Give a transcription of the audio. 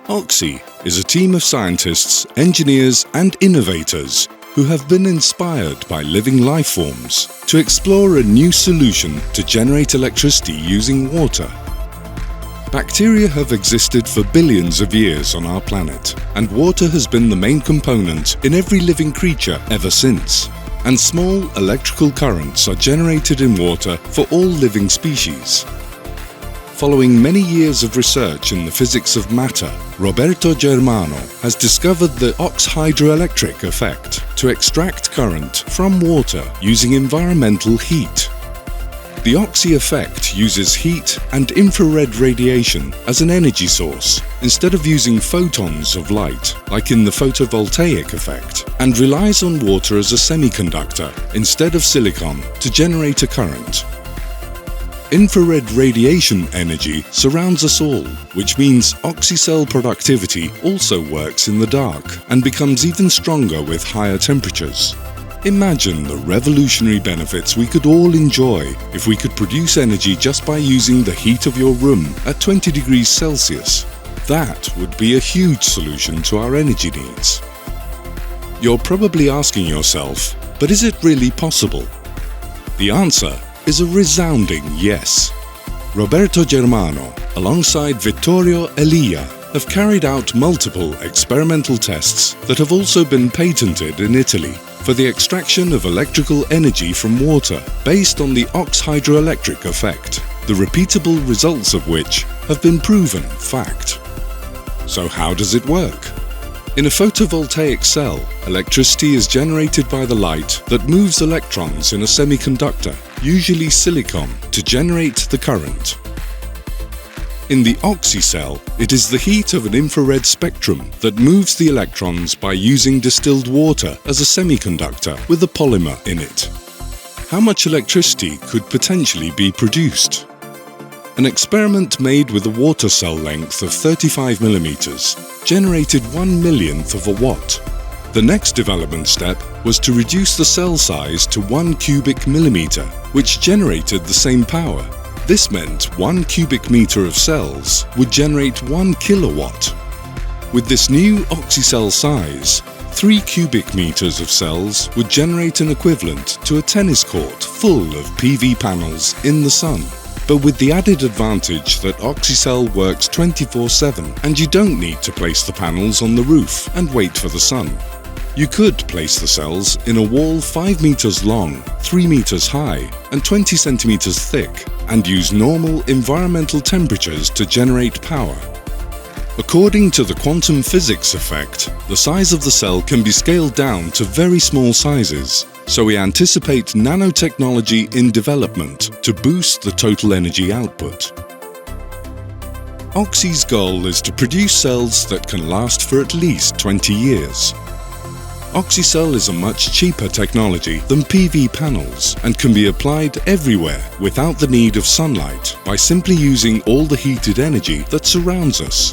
OXHY is a team of scientists, engineers and innovators who have been inspired by living life forms to explore a new solution to generate electricity using water. Bacteria have existed for billions of years on our planet, and water has been the main component in every living creature ever since. And small electrical currents are generated in water for all living species. Following many years of research in the physics of matter, Roberto Germano has discovered the hydroelectric effect to extract current from water using environmental heat. The OXHY effect uses heat and infrared radiation as an energy source instead of using photons of light, like in the photovoltaic effect, and relies on water as a semiconductor instead of silicon to generate a current. Infrared radiation energy surrounds us all, which means Oxhycell productivity also works in the dark and becomes even stronger with higher temperatures. Imagine the revolutionary benefits we could all enjoy if we could produce energy just by using the heat of your room at 20 degrees Celsius. That would be a huge solution to our energy needs. You're probably asking yourself, but is it really possible? The answer is a resounding yes. Roberto Germano, alongside Vittorio Elia, have carried out multiple experimental tests that have also been patented in Italy for the extraction of electrical energy from water based on the hydroelectric effect, the repeatable results of which have been proven fact. So how does it work? In a photovoltaic cell, electricity is generated by the light that moves electrons in a semiconductor, usually silicon, to generate the current. In the Oxhycell, it is the heat of an infrared spectrum that moves the electrons by using distilled water as a semiconductor with a polymer in it. How much electricity could potentially be produced? An experiment made with a water cell length of 35 mm generated 1/1,000,000th of a watt. The next development step was to reduce the cell size to 1 cubic millimeter, which generated the same power. This meant 1 cubic meter of cells would generate 1 kilowatt. With this new Oxhycell size, 3 cubic meters of cells would generate an equivalent to a tennis court full of PV panels in the sun. But with the added advantage that Oxhycell works 24/7 and you don't need to place the panels on the roof and wait for the sun. You could place the cells in a wall 5 meters long, 3 meters high and 20 centimeters thick and use normal environmental temperatures to generate power. According to the quantum physics effect, the size of the cell can be scaled down to very small sizes, so we anticipate nanotechnology in development to boost the total energy output. OXHY's goal is to produce cells that can last for at least 20 years. Oxhycell is a much cheaper technology than PV panels and can be applied everywhere without the need of sunlight by simply using all the heated energy that surrounds us.